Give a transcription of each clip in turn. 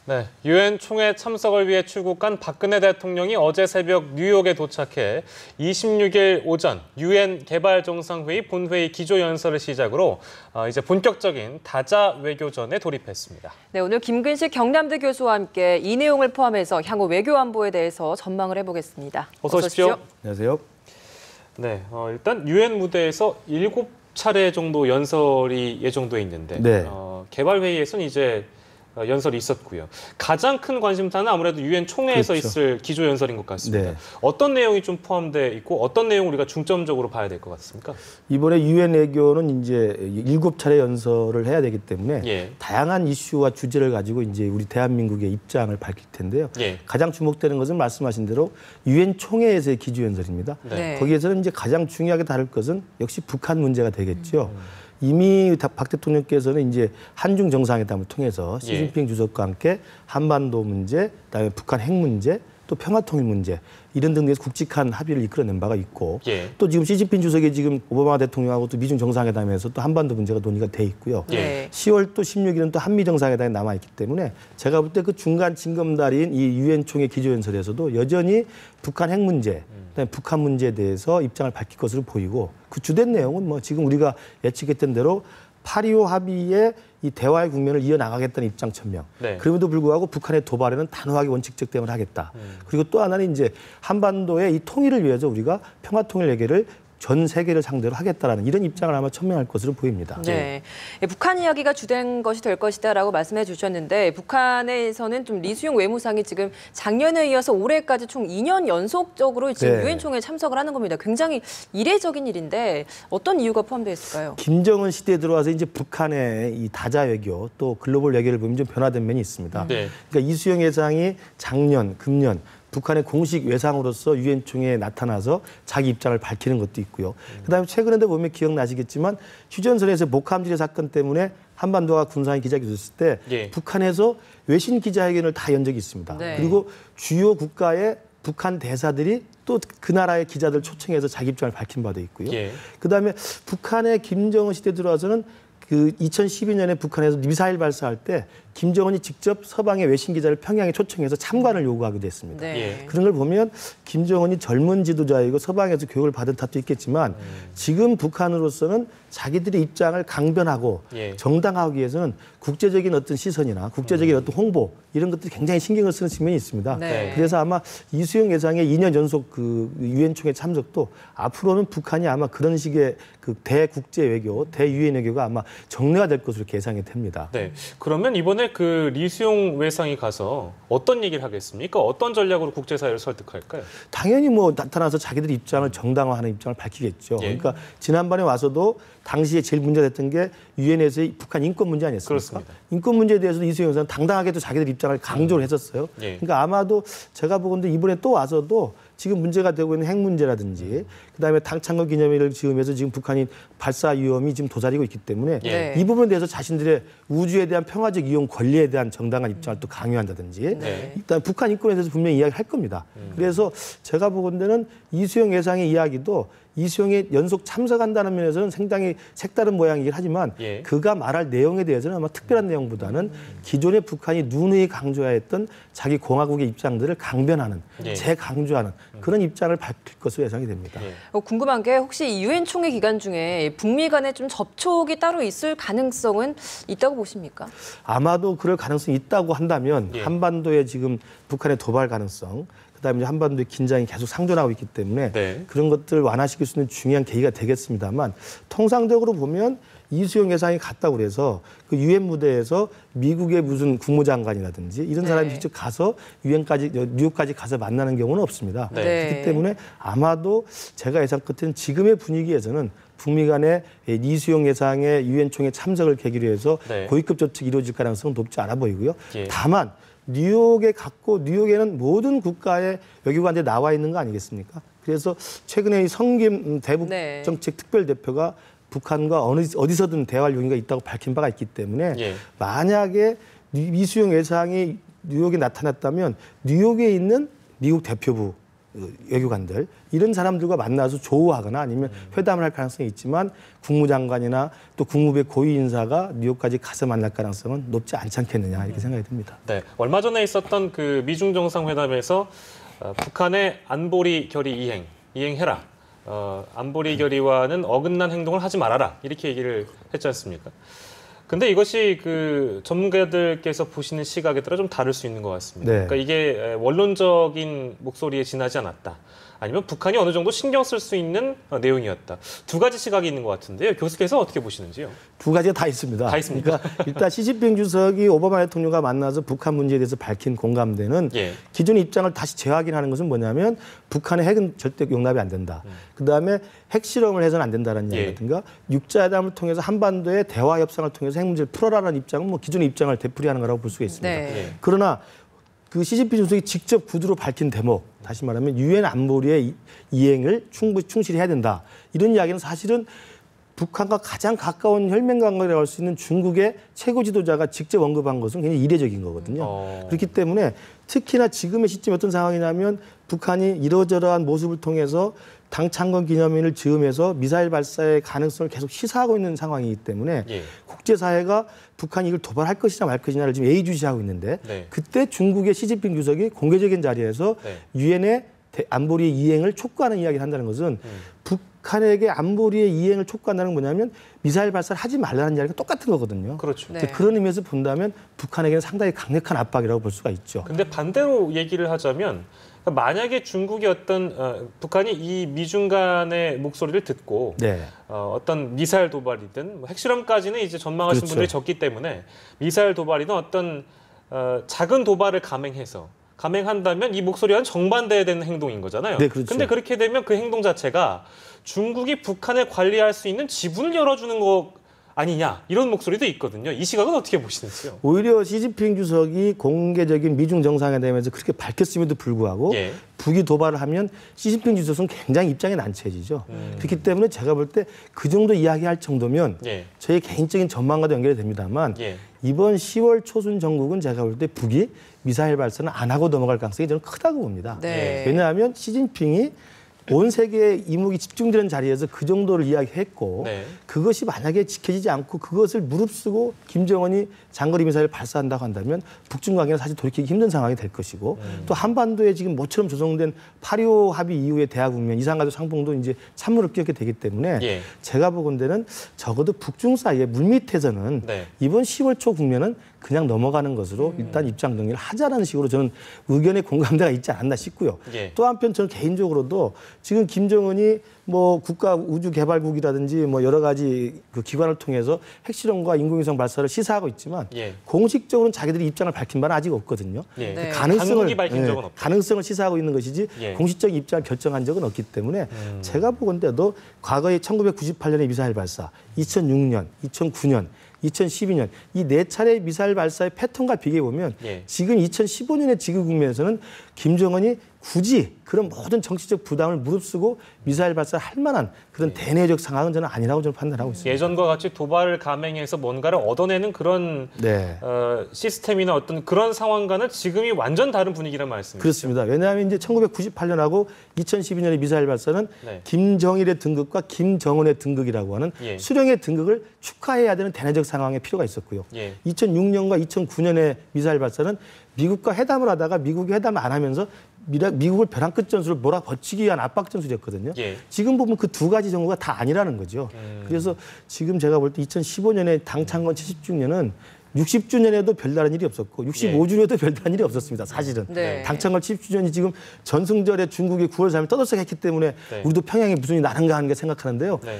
네, 유엔 총회 참석을 위해 출국한 박근혜 대통령이 어제 새벽 뉴욕에 도착해 26일 오전 유엔 개발정상회의 본회의 기조연설을 시작으로 이제 본격적인 다자 외교전에 돌입했습니다. 네, 오늘 김근식 경남대 교수와 함께 이 내용을 포함해서 향후 외교 안보에 대해서 전망을 해보겠습니다. 어서 오십시오. 안녕하세요. 네, 일단 유엔 무대에서 7차례 정도 연설이 예정돼 있는데 네. 개발회의에서는 이제 연설이 있었고요. 가장 큰 관심사는 아무래도 유엔 총회에서 그렇죠. 있을 기조 연설인 것 같습니다. 네. 어떤 내용이 좀 포함되어 있고 어떤 내용 우리가 중점적으로 봐야 될 것 같습니까? 이번에 유엔 외교는 이제 7차례 연설을 해야 되기 때문에 예. 다양한 이슈와 주제를 가지고 이제 우리 대한민국의 입장을 밝힐 텐데요. 예. 가장 주목되는 것은 말씀하신 대로 유엔 총회에서의 기조 연설입니다. 네. 거기에서는 이제 가장 중요하게 다룰 것은 역시 북한 문제가 되겠죠. 이미 박 대통령께서는 이제 한중 정상회담을 통해서 시진핑 주석과 함께 한반도 문제, 그다음에 북한 핵 문제, 또 평화통일 문제 이런 등에서 굵직한 합의를 이끌어낸 바가 있고 예. 또 지금 시진핑 주석이 지금 오바마 대통령하고 또 미중 정상회담에서 또 한반도 문제가 논의가 돼 있고요. 네. 10월 또 16일은 또 한미 정상회담이 남아 있기 때문에 제가 볼 때 그 중간 징검다리인 이 유엔 총회 기조연설에서도 여전히 북한 핵 문제, 그다음에 북한 문제에 대해서 입장을 밝힐 것으로 보이고 그 주된 내용은 뭐 지금 우리가 예측했던 대로 8.25 합의의 이 대화의 국면을 이어나가겠다는 입장 천명. 네. 그럼에도 불구하고 북한의 도발에는 단호하게 원칙적 대응을 하겠다. 그리고 또 하나는 이제 한반도의 이 통일을 위해서 우리가 평화통일 외교를 전 세계를 상대로 하겠다라는 이런 입장을 아마 천명할 것으로 보입니다. 네, 북한 이야기가 주된 것이 될 것이다라고 말씀해 주셨는데 북한에서는 좀 리수용 외무상이 지금 작년에 이어서 올해까지 총 2년 연속적으로 지금 네. 유엔 총회에 참석을 하는 겁니다. 굉장히 이례적인 일인데 어떤 이유가 포함되어 있을까요? 김정은 시대에 들어와서 이제 북한의 이 다자 외교 또 글로벌 외교를 보면 좀 변화된 면이 있습니다. 네. 그러니까 이수영 회장이 작년, 금년 북한의 공식 외상으로서 유엔 총회에 나타나서 자기 입장을 밝히는 것도 있고요. 그다음에 최근에도 보면 기억나시겠지만 휴전선에서 목함지뢰 사건 때문에 한반도가 군사합의 기자회견 있었을 때 예. 북한에서 외신 기자회견을 다 연 적이 있습니다. 네. 그리고 주요 국가의 북한 대사들이 또 그 나라의 기자들 초청해서 자기 입장을 밝힌 바도 있고요. 예. 그다음에 북한의 김정은 시대 들어와서는 그 2012년에 북한에서 미사일 발사할 때 김정은이 직접 서방의 외신 기자를 평양에 초청해서 참관을 요구하기도 했습니다. 네. 예. 그런 걸 보면 김정은이 젊은 지도자이고 서방에서 교육을 받은 탓도 있겠지만 지금 북한으로서는 자기들의 입장을 강변하고 예. 정당화하기 위해서는 국제적인 어떤 시선이나 국제적인 어떤 홍보 이런 것들이 굉장히 신경을 쓰는 측면이 있습니다. 네. 그래서 아마 이수영 회장의 2년 연속 그 유엔 총회 참석도 앞으로는 북한이 아마 그런 식의 그 대국제 외교, 대유엔 외교가 아마 정례화될 것으로 예상이 됩니다. 네. 그러면 이번에 그 리수용 외상이 가서 어떤 얘기를 하겠습니까? 어떤 전략으로 국제사회를 설득할까요? 당연히 뭐 나타나서 자기들 입장을 정당화하는 입장을 밝히겠죠. 예. 그러니까 지난번에 와서도 당시에 제일 문제가 됐던 게 유엔에서의 북한 인권 문제 아니었습니까? 그렇습니다. 인권 문제에 대해서도 이수영 의사는 당당하게도 자기들 입장을 강조를 했었어요. 예. 그러니까 아마도 제가 보건대 이번에 또 와서도 지금 문제가 되고 있는 핵 문제라든지 그다음에 당창건 기념일을 지으면서 지금 북한이 발사 위험이 지금 도사리고 있기 때문에 네. 이 부분에 대해서 자신들의 우주에 대한 평화적 이용 권리에 대한 정당한 입장을 또 강요한다든지 네. 일단 북한 인권에 대해서 분명히 이야기할 겁니다. 그래서 제가 보건대는 이수영 회장의 이야기도 이수영이 연속 참석한다는 면에서는 상당히 색다른 모양이긴 하지만 예. 그가 말할 내용에 대해서는 아마 특별한 내용보다는 기존의 북한이 누누이 강조했던 자기 공화국의 입장들을 강변하는, 예. 재강조하는 그런 입장을 밝힐 것으로 예상이 됩니다. 예. 궁금한 게 혹시 이 유엔 총회 기간 중에 북미 간에 좀 접촉이 따로 있을 가능성은 있다고 보십니까? 아마도 그럴 가능성이 있다고 한다면 예. 한반도에 지금 북한의 도발 가능성, 그다음에 한반도의 긴장이 계속 상존하고 있기 때문에 네. 그런 것들을 완화시킬 수 있는 중요한 계기가 되겠습니다만 통상적으로 보면 이수영 회장이 갔다고 그래서 그 유엔 무대에서 미국의 무슨 국무장관이라든지 이런 사람이 네. 직접 가서 유엔까지 뉴욕까지 가서 만나는 경우는 없습니다. 네. 그렇기 때문에 아마도 제가 예상 끝에는 지금의 분위기에서는 북미 간의 이수영 회장의 유엔 총회 참석을 계기로 해서 네. 고위급 접촉이 이루어질 가능성은 높지 않아 보이고요. 예. 다만 뉴욕에 갔고 뉴욕에는 모든 국가의 외교관들이 나와 있는 거 아니겠습니까? 그래서 최근에 이 성김 대북 네. 정책 특별대표가 북한과 어디서든 대화할 용의가 있다고 밝힌 바가 있기 때문에 예. 만약에 이수영 외상이 뉴욕에 나타났다면 뉴욕에 있는 미국 대표부 외교관들 이런 사람들과 만나서 조우하거나 아니면 회담을 할 가능성이 있지만 국무장관이나 또 국무부의 고위 인사가 뉴욕까지 가서 만날 가능성은 높지 않지 않겠느냐 이렇게 생각이 듭니다. 네, 얼마 전에 있었던 그 미중 정상회담에서 북한의 안보리 결의 이행해라. 안보리 결의와는 어긋난 행동을 하지 말아라. 이렇게 얘기를 했지 않습니까? 근데 이것이 그 전문가들께서 보시는 시각에 따라 좀 다를 수 있는 것 같습니다. 네. 그러니까 이게 원론적인 목소리에 지나지 않았다. 아니면 북한이 어느 정도 신경 쓸 수 있는 내용이었다. 두 가지 시각이 있는 것 같은데요. 교수께서 어떻게 보시는지요? 두 가지가 다 있습니다. 다 있습니까? 그러니까 일단 시진핑 주석이 오바마 대통령과 만나서 북한 문제에 대해서 밝힌 공감대는 예. 기존의 입장을 다시 재확인하는 것은 뭐냐면 북한의 핵은 절대 용납이 안 된다. 그다음에 핵실험을 해서는 안 된다는 예. 이야기라든가 육자회담을 통해서 한반도의 대화 협상을 통해서 핵 문제를 풀어라라는 입장은 뭐 기존의 입장을 되풀이하는 거라고 볼 수가 있습니다. 네. 예. 그러나 그 시진핑 주석이 직접 구두로 밝힌 대목, 다시 말하면 유엔 안보리의 이행을 충실히 해야 된다. 이런 이야기는 사실은 북한과 가장 가까운 혈맹 관계라고 할 수 있는 중국의 최고 지도자가 직접 언급한 것은 굉장히 이례적인 거거든요. 그렇기 때문에 특히나 지금의 시점이 어떤 상황이냐면 북한이 이러저러한 모습을 통해서 당창건 기념일을 즈음해서 미사일 발사의 가능성을 계속 시사하고 있는 상황이기 때문에 예. 국제사회가 북한이 이걸 도발할 것이냐 말 것이냐를 지금 예의주시하고 있는데 네. 그때 중국의 시진핑 주석이 공개적인 자리에서 네. 유엔의 안보리의 이행을 촉구하는 이야기를 한다는 것은 북한에게 안보리의 이행을 촉구한다는 건 뭐냐면 미사일 발사를 하지 말라는 이야기가 똑같은 거거든요. 그렇죠. 네. 그런 의미에서 본다면 북한에게는 상당히 강력한 압박이라고 볼 수가 있죠. 근데 반대로 얘기를 하자면 만약에 중국이 북한이 이 미중 간의 목소리를 듣고 네. 어떤 미사일 도발이든 뭐 핵실험까지는 이제 전망하신 그렇죠. 분들이 적기 때문에 미사일 도발이든 어떤 작은 도발을 감행한다면 이 목소리와는 정반대에 되는 행동인 거잖아요. 네, 그렇죠. 근데 그렇게 되면 그 행동 자체가 중국이 북한에 관리할 수 있는 지분을 열어주는 거 아니냐 이런 목소리도 있거든요. 이 시각은 어떻게 보시는지요? 오히려 시진핑 주석이 공개적인 미중 정상회담에서 그렇게 밝혔음에도 불구하고 예. 북이 도발을 하면 시진핑 주석은 굉장히 입장이 난처해지죠. 그렇기 때문에 제가 볼 때 그 정도 이야기할 정도면 예. 저희 개인적인 전망과도 연결이 됩니다만 예. 이번 10월 초순 정국은 제가 볼 때 북이 미사일 발사는 안 하고 넘어갈 가능성이 저는 크다고 봅니다. 네. 왜냐하면 시진핑이 온 세계의 이목이 집중되는 자리에서 그 정도를 이야기했고 네. 그것이 만약에 지켜지지 않고 그것을 무릅쓰고 김정은이 장거리 미사일을 발사한다고 한다면 북중 관계는 사실 돌이키기 힘든 상황이 될 것이고 또 한반도에 지금 모처럼 조성된 8.25 합의 이후의 대화 국면 이상가족 상봉도 이제 찬물을 끼얹게 되기 때문에 예. 제가 보건대는 적어도 북중 사이의 물밑에서는 네. 이번 10월 초 국면은 그냥 넘어가는 것으로 일단 입장 정리를 하자라는 식으로 저는 의견의 공감대가 있지 않았나 싶고요. 예. 또 한편 저는 개인적으로도 지금 김정은이 뭐 국가 우주 개발국이라든지 뭐 여러 가지 그 기관을 통해서 핵실험과 인공위성 발사를 시사하고 있지만 예. 공식적으로는 자기들이 입장을 밝힌 바는 아직 없거든요. 예. 네. 당국이 밝힌 적은 없다. 가능성을 시사하고 있는 것이지 예. 공식적인 입장을 결정한 적은 없기 때문에 제가 보건대도 과거에 1998년의 미사일 발사, 2006년, 2009년 2012년 이 네 차례 미사일 발사의 패턴과 비교해 보면 예. 지금 2015년의 지금 국면에서는 김정은이 굳이 그런 모든 정치적 부담을 무릅쓰고 미사일 발사를 할 만한 그런 대내적 상황은 저는 아니라고 저는 판단하고 있습니다. 예전과 같이 도발을 감행해서 뭔가를 얻어내는 그런 네. 시스템이나 어떤 그런 상황과는 지금이 완전 다른 분위기란 말씀이죠. 그렇습니다. 왜냐하면 이제 1998년하고 2012년의 미사일 발사는 네. 김정일의 등극과 김정은의 등극이라고 하는 예. 수령의 등극을 축하해야 되는 대내적 상황의 필요가 있었고요. 예. 2006년과 2009년의 미사일 발사는 미국과 회담을 하다가 미국이 회담을 안 하면서 미국을 벼랑 끝 전술을 몰아버치기 위한 압박 전술이었거든요. 예. 지금 보면 그 두 가지 정도가 다 아니라는 거죠. 그래서 지금 제가 볼 때 2015년에 당창건 70주년은 60주년에도 별다른 일이 없었고 65주년에도 별다른 일이 없었습니다. 사실은. 네. 당창건 70주년이 지금 전승절에 중국이 9월 3일 떠들썩했기 때문에 네. 우리도 평양에 무슨 일이 나는가 하는 게 생각하는데요. 네.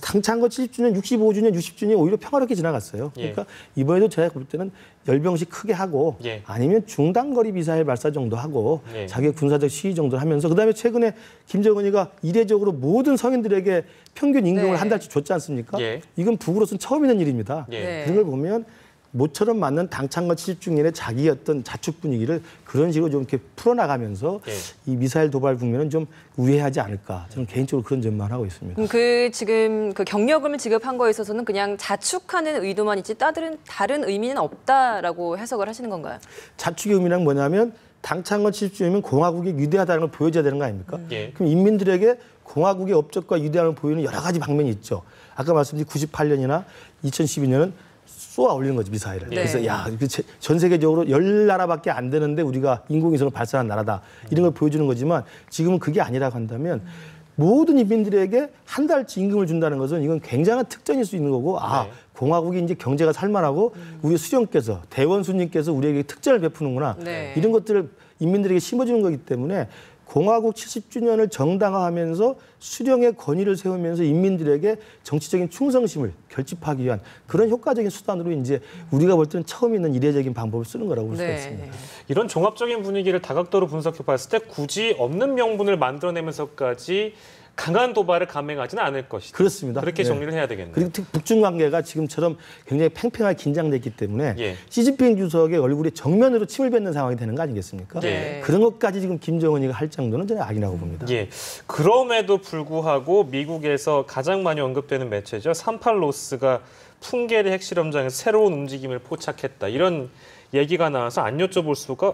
당창건 70주년, 65주년, 60주년이 오히려 평화롭게 지나갔어요. 예. 그러니까 이번에도 제가 볼 때는 열병식 크게 하고 예. 아니면 중단거리 미사일 발사 정도 하고 예. 자기의 군사적 시위 정도를 하면서 그다음에 최근에 김정은이가 이례적으로 모든 성인들에게 평균 임금을 네. 한 달치 줬지 않습니까? 예. 이건 북으로서는 처음 있는 일입니다. 예. 네. 그런 걸 보면 모처럼 맞는 당창건 70주년의 자기의 어떤 자축 분위기를 그런 식으로 좀 이렇게 풀어나가면서 예. 이 미사일 도발 국면은 좀 우회하지 않을까. 저는 개인적으로 그런 전망을 하고 있습니다. 지금 그 경력금을 지급한 거에 있어서는 그냥 자축하는 의도만 있지 다른 의미는 없다라고 해석을 하시는 건가요? 자축의 의미는 뭐냐면 당창건 70주년이면 공화국이 위대하다는 걸 보여줘야 되는 거 아닙니까? 예. 그럼 인민들에게 공화국의 업적과 위대함을 보이는 여러 가지 방면이 있죠. 아까 말씀드린 98년이나 2012년은 쏘아 올리는 거지, 미사일을. 네. 그래서 야, 전 세계적으로 10나라밖에 안 되는데 우리가 인공위성을 발사한 나라다. 이런 걸 보여주는 거지만 지금은 그게 아니라고 한다면 모든 인민들에게 한 달치 임금을 준다는 것은 이건 굉장한 특전일 수 있는 거고 네. 공화국이 이제 경제가 살만하고 우리 수령께서 대원수님께서 우리에게 특전을 베푸는구나. 네. 이런 것들을 인민들에게 심어주는 거기 때문에 공화국 70주년을 정당화하면서 수령의 권위를 세우면서 인민들에게 정치적인 충성심을 결집하기 위한 그런 효과적인 수단으로 이제 우리가 볼 때는 처음 있는 이례적인 방법을 쓰는 거라고 볼 수가 있습니다. 이런 종합적인 분위기를 다각도로 분석해 봤을 때 굳이 없는 명분을 만들어내면서까지 강한 도발을 감행하지는 않을 것이다. 그렇습니다. 그렇게 네. 정리를 해야 되겠네요. 그리고 특히 북중 관계가 지금처럼 굉장히 팽팽하게 긴장됐기 때문에 예. 시진핑 주석의 얼굴에 정면으로 침을 뱉는 상황이 되는 거 아니겠습니까? 예. 그런 것까지 지금 김정은이가 할 정도는 저는 아니라고 봅니다. 예. 그럼에도 불구하고 미국에서 가장 많이 언급되는 매체죠. 38로스가 풍계리 핵실험장에서 새로운 움직임을 포착했다. 이런 얘기가 나와서 안 여쭤볼 수가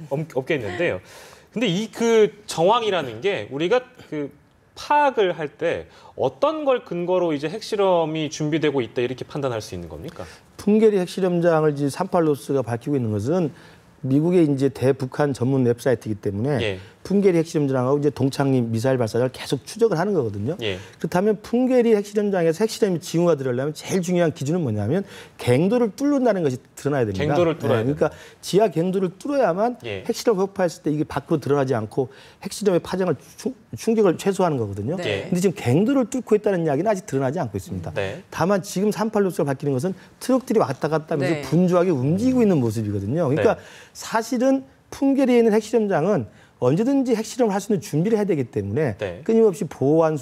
없겠는데요. 근데 이 그 정황이라는 게 우리가 그 파악을 할 때 어떤 걸 근거로 이제 핵실험이 준비되고 있다 이렇게 판단할 수 있는 겁니까? 풍계리 핵실험장을 이제 38로스가 밝히고 있는 것은 미국의 이제 대북한 전문 웹사이트이기 때문에 예. 풍계리 핵실험장하고 이제 동창리 미사일 발사를 계속 추적을 하는 거거든요. 예. 그렇다면 풍계리 핵실험장에서 핵실험이 징후가 들으려면 제일 중요한 기준은 뭐냐면 갱도를 뚫는다는 것이 드러나야 됩니다. 갱도를 뚫어야 그러니까 지하 갱도를 뚫어야만 예. 핵실험을 폭파했을 때 이게 밖으로 드러나지 않고 핵실험의 파장을 충격을 최소화하는 거거든요. 네. 근데 지금 갱도를 뚫고 있다는 이야기는 아직 드러나지 않고 있습니다. 네. 다만 지금 38로스가 밝히는 것은 트럭들이 왔다 갔다 하면서 네. 분주하게 움직이고 있는 모습이거든요. 그러니까 네. 사실은 풍계리에 있는 핵실험장은 언제든지 핵실험을 할 수 있는 준비를 해야 되기 때문에 네. 끊임없이 보완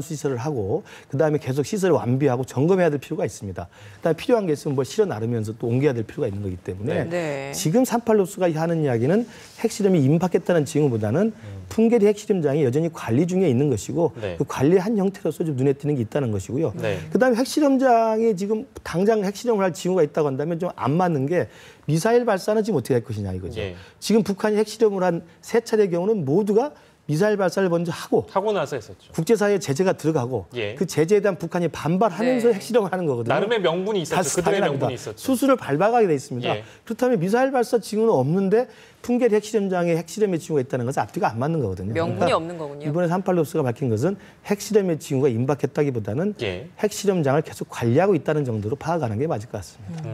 시설을 하고 그다음에 계속 시설을 완비하고 점검해야 될 필요가 있습니다. 그다음에 필요한 게 있으면 뭘 실어 나르면서 또 옮겨야 될 필요가 있는 거기 때문에 네. 지금 38로스가 하는 이야기는 핵실험이 임박했다는 징후보다는 풍계리 핵실험장이 여전히 관리 중에 있는 것이고 네. 그 관리의 한 형태로서 좀 눈에 띄는 게 있다는 것이고요. 네. 그다음에 핵실험장이 지금 당장 핵실험을 할 징후가 있다고 한다면 좀 안 맞는 게 미사일 발사는 지금 어떻게 할 것이냐 이거죠. 예. 지금 북한이 핵실험을 한 3차례의 경우는 모두가 미사일 발사를 먼저 하고 나서 했었죠. 국제사회에 제재가 들어가고 예. 그 제재에 대한 북한이 반발하면서 네. 핵실험을 하는 거거든요. 나름의 명분이 있었죠. 그들의 당연합니다. 명분이 있었죠. 수수를 밟아가게 돼 있습니다. 예. 그렇다면 미사일 발사 징후는 없는데 풍계리 핵실험장에 핵실험의 징후가 있다는 것은 앞뒤가 안 맞는 거거든요. 명분이 그러니까 없는 거군요. 이번에 38로스가 밝힌 것은 핵실험의 징후가 임박했다기보다는 예. 핵실험장을 계속 관리하고 있다는 정도로 파악하는 게 맞을 것 같습니다.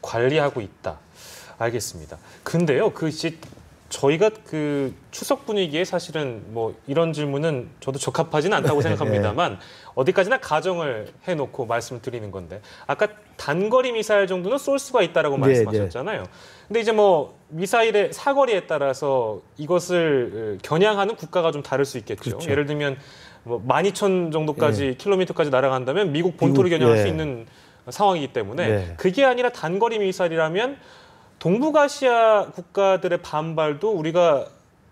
관리하고 있다. 알겠습니다. 근데요, 저희가 그 추석 분위기에 사실은 뭐 이런 질문은 저도 적합하지는 않다고 생각합니다만 어디까지나 가정을 해놓고 말씀을 드리는 건데 아까 단거리 미사일 정도는 쏠 수가 있다라고 말씀하셨잖아요. 근데 이제 뭐 미사일의 사거리에 따라서 이것을 겨냥하는 국가가 좀 다를 수 있겠죠. 그렇죠. 예를 들면 뭐 12,000 정도까지 킬로미터까지 날아간다면 미국 본토를 겨냥할 수 있는 상황이기 때문에 그게 아니라 단거리 미사일이라면 동북아시아 국가들의 반발도 우리가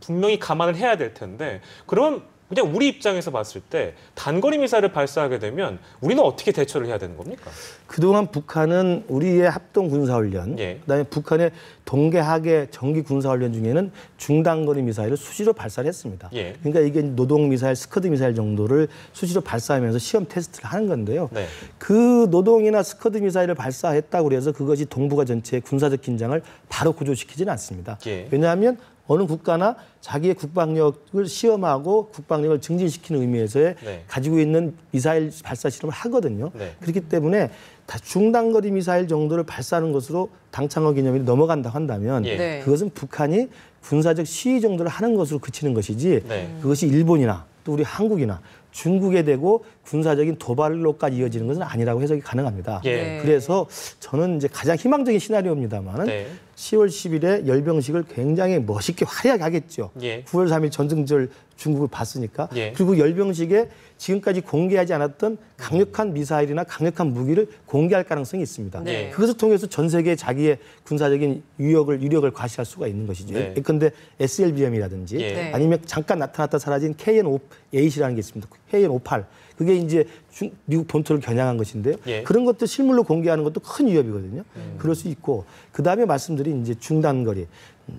분명히 감안을 해야 될 텐데 그럼 그냥 우리 입장에서 봤을 때 단거리 미사일을 발사하게 되면 우리는 어떻게 대처를 해야 되는 겁니까? 그동안 북한은 우리의 합동 군사훈련, 그다음에 북한의 동계하계 정기 군사훈련 중에는 중단거리 미사일을 수시로 발사를 했습니다. 그러니까 이게 노동 미사일, 스커드 미사일 정도를 수시로 발사하면서 시험 테스트를 하는 건데요. 그 노동이나 스커드 미사일을 발사했다고 해서 그것이 동북아 전체의 군사적 긴장을 바로 고조시키지는 않습니다. 왜냐하면 어느 국가나 자기의 국방력을 시험하고 국방력을 증진시키는 의미에서의 가지고 있는 미사일 발사 실험을 하거든요. 그렇기 때문에 다 중단거리 미사일 정도를 발사하는 것으로 당창허 기념일이 넘어간다고 한다면 그것은 북한이 군사적 시위 정도를 하는 것으로 그치는 것이지 그것이 일본이나 또 우리 한국이나 중국에 대고 군사적인 도발로까지 이어지는 것은 아니라고 해석이 가능합니다. 그래서 저는 이제 가장 희망적인 시나리오입니다만은 10월 10일에 열병식을 굉장히 멋있게 화려하게 하겠죠. 9월 3일 전승절 중국을 봤으니까. 그리고 열병식에 지금까지 공개하지 않았던 강력한 미사일이나 강력한 무기를 공개할 가능성이 있습니다. 그것을 통해서 전 세계에 자기의 군사적인 유력을 과시할 수가 있는 것이죠. 예컨대 SLBM이라든지 아니면 잠깐 나타났다 사라진 KN-8이라는 게 있습니다. KN-58. 그게 이제 미국 본토를 겨냥한 것인데요. 예. 그런 것도 실물로 공개하는 것도 큰 위협이거든요. 그럴 수 있고 그다음에 말씀드린 이제 중단거리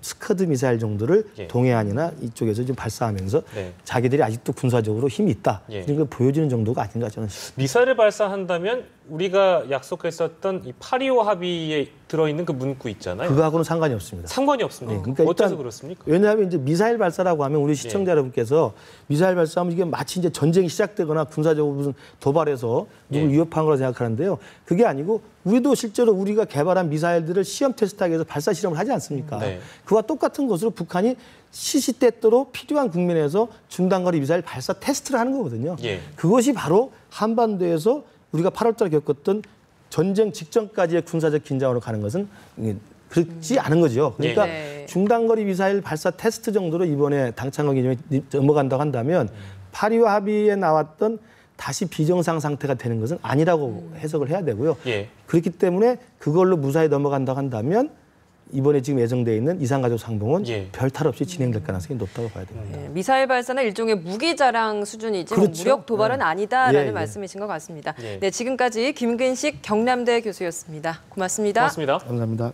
스커드 미사일 정도를 예. 동해안이나 이쪽에서 좀 발사하면서 네. 자기들이 아직도 군사적으로 힘이 있다. 예. 이런 걸 보여주는 정도가 아닌가 저는 싶습니다. 미사일을 발사한다면 우리가 약속했었던 이 8.25 합의에 들어있는 그 문구 있잖아요. 그거하고는 상관이 없습니다. 상관이 없습니다. 네, 그러니까 어째서 일단 그렇습니까? 왜냐하면 이제 미사일 발사라고 하면 우리 시청자 여러분께서 미사일 발사하면 이게 마치 이제 전쟁이 시작되거나 군사적으로 무슨 도발해서 누굴 예. 위협한 거라 생각하는데요. 그게 아니고 우리도 실제로 우리가 개발한 미사일들을 시험 테스트하기 위해서 발사 실험을 하지 않습니까? 네. 그와 똑같은 것으로 북한이 시시때때로 필요한 국면에서 중단거리 미사일 발사 테스트를 하는 거거든요. 예. 그것이 바로 한반도에서 우리가 8월 달에 겪었던 전쟁 직전까지의 군사적 긴장으로 가는 것은 그렇지 않은 거죠. 그러니까 네. 중단거리 미사일 발사 테스트 정도로 이번에 당창호 기념에 넘어간다고 한다면 8.25 합의에 나왔던 다시 비정상 상태가 되는 것은 아니라고 해석을 해야 되고요. 예. 그렇기 때문에 그걸로 무사히 넘어간다고 한다면 이번에 지금 예정돼 있는 이산가족 상봉은 예. 별탈 없이 진행될 가능성이 높다고 봐야 됩니다. 네, 미사일 발사는 일종의 무기 자랑 수준이지 뭐 그렇죠. 무력 도발은 네. 아니다라는 예. 말씀이신 것 같습니다. 예. 네, 지금까지 김근식 경남대 교수였습니다. 고맙습니다. 고맙습니다. 감사합니다.